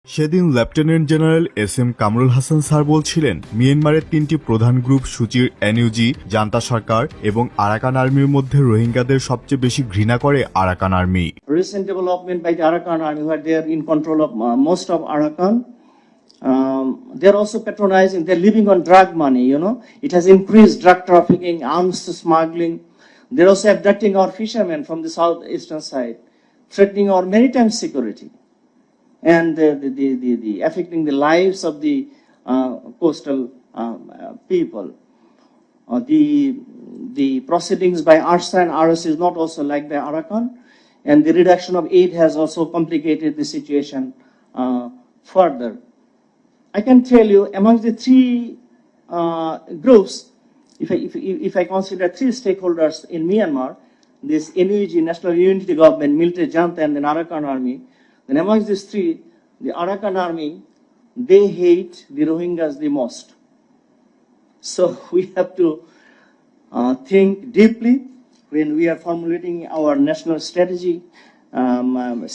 সেদিন lieutenant general SM. Kamrul Hasan sir বলছিলেন, মিয়ানমারের তিনটি প্রধান গ্রুপ সূচির এনইউজি, জান্তা সরকার এবং আরাকান আর্মির মধ্যে রোহিঙ্গাদের সবচেয়ে বেশি ঘৃণা করে Arakan army. Recent development by the Arakan army, where they are in control of most of Arakan. They are also patronizing. They're living on drug money. It has increased drug trafficking, arms smuggling. They're also abducting our fishermen from the southeastern side, threatening our maritime security, and the affecting the lives of the coastal people. The proceedings by ARSA and RS is not also like by Arakan, and the reduction of aid has also complicated the situation further. I can tell you, among the three groups, if I consider three stakeholders in Myanmar, this NUG, National Unity Government, military junta, and then Arakan army, then amongst these three, the Arakan army, they hate the Rohingyas the most. So we have to think deeply when we are formulating our national strategy,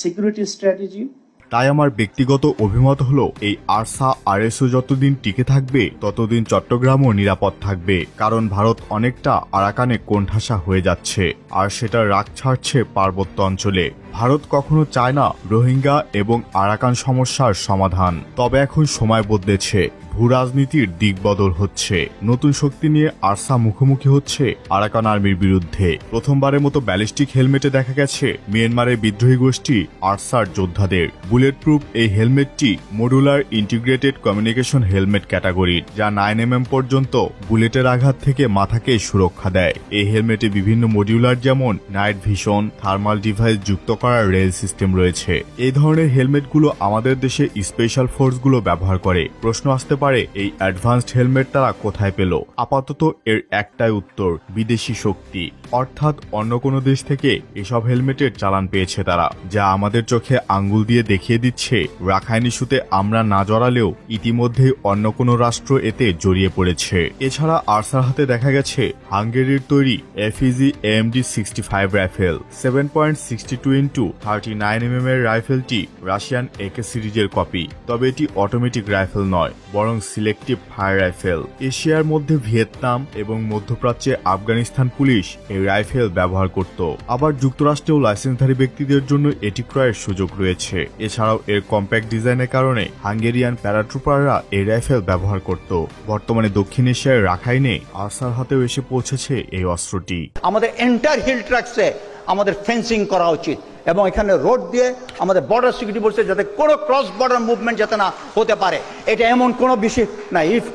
security strategy. তাই আমার ব্যক্তিগত অভিমত হলো, এই ARSA RSO যতদিন টিকে থাকবে ততদিন চট্টগ্রামও নিরাপদ থাকবে, কারণ ভারত অনেকটা আরাকানে কোণঠাসা হয়ে যাচ্ছে আর সেটা রাগ ছাড়ছে পার্বত্য অঞ্চলে। ভারত কখনো চায় না রোহিঙ্গা এবং আরাকান সমস্যার সমাধান। তবে এখন সময় বদলেছে, ভূরাজনীতির দিক বদল হচ্ছে। নতুন শক্তি নিয়ে আরসা মুখোমুখি হচ্ছে আরাকান আর্মির বিরুদ্ধে। প্রথমবারের মতো ব্যালিস্টিক হেলমেটে দেখা গেছে মিয়ানমারের বিদ্রোহী গোষ্ঠী আরসার যোদ্ধাদের। বুলেট প্রুফ এই হেলমেটটি মডুলার ইন্টিগ্রেটেড কমিউনিকেশন হেলমেট ক্যাটাগরির, যা 9mm পর্যন্ত বুলেটের আঘাত থেকে মাথাকে সুরক্ষা দেয়। এই হেলমেটে বিভিন্ন মডিউলার যেমন নাইট ভিশন, থার্মাল ডিভাইস যুক্ত করার রেল সিস্টেম রয়েছে। এই ধরনের হেলমেটগুলো আমাদের দেশে স্পেশাল ফোর্সগুলো ব্যবহার করে। প্রশ্ন আসতে পারে, এই অ্যাডভান্সড হেলমেট তারা কোথায় পেল? আপাতত এর একটাই উত্তর, বিদেশি শক্তি, অর্থাৎ অন্য কোনো দেশ থেকে এসব হেলমেটের চালান পেয়েছে তারা, যা আমাদের চোখে আঙ্গুল দিয়ে দেখিয়ে দিচ্ছে রাখাইন ইস্যুতে আমরা না জড়ালেও ইতিমধ্যেই অন্য কোনো রাষ্ট্র এতে জড়িয়ে পড়েছে। এছাড়া আরসার হাতে দেখা গেছে হাঙ্গেরির তৈরি FEG AMD 65 রাইফেল। 7.62x39mm এর রাইফেলটি রাশিয়ান AK সিরিজের কপি, তবে এটি অটোমেটিক রাইফেল নয়, বরং সিলেক্টিভ ফায়ার রাইফেল। এশিয়ার মধ্যে ভিয়েতনাম এবং মধ্যপ্রাচ্যে আফগানিস্তান পুলিশ এই রাইফেল ব্যবহার করত। আবার যুক্তরাষ্ট্রেও লাইসেন্সধারী ব্যক্তিদের জন্য এটি ক্রয়ের সুযোগ রয়েছে। এছাড়াও এর কম্প্যাক্ট ডিজাইনের কারণে হাঙ্গেরিয়ান প্যারাট্রুপাররা এই রাইফেল ব্যবহার করত। বর্তমানে দক্ষিণ এশিয়ার রাখাইনে আরসার হাতেও এসে পৌঁছেছে এই অস্ত্রটি। আমাদের এন্টায়ার হিল ট্র্যাক্সে আমাদের ফেন্সিং করা উচিত এবং এখানে রোড দিয়ে আমাদের বর্ডার সিকিউরিটি বলছে যাতে কোনো ক্রস বর্ডার মুভমেন্ট যাতে না হতে পারে। এটা এমন কোনো বিষয় না, if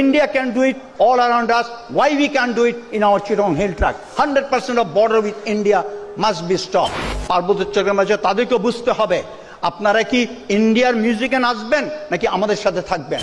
India can do it all around us, why we can't do it in our Chittagong hill tract? 100% of border with India must be stopped. পার্বত্য চট্টগ্রাম রাজ্য তাদেরকে বুঝতে হবে, আপনারা কি ইন্ডিয়ার মিউজিকে নাচবেন নাকি আমাদের সাথে থাকবেন।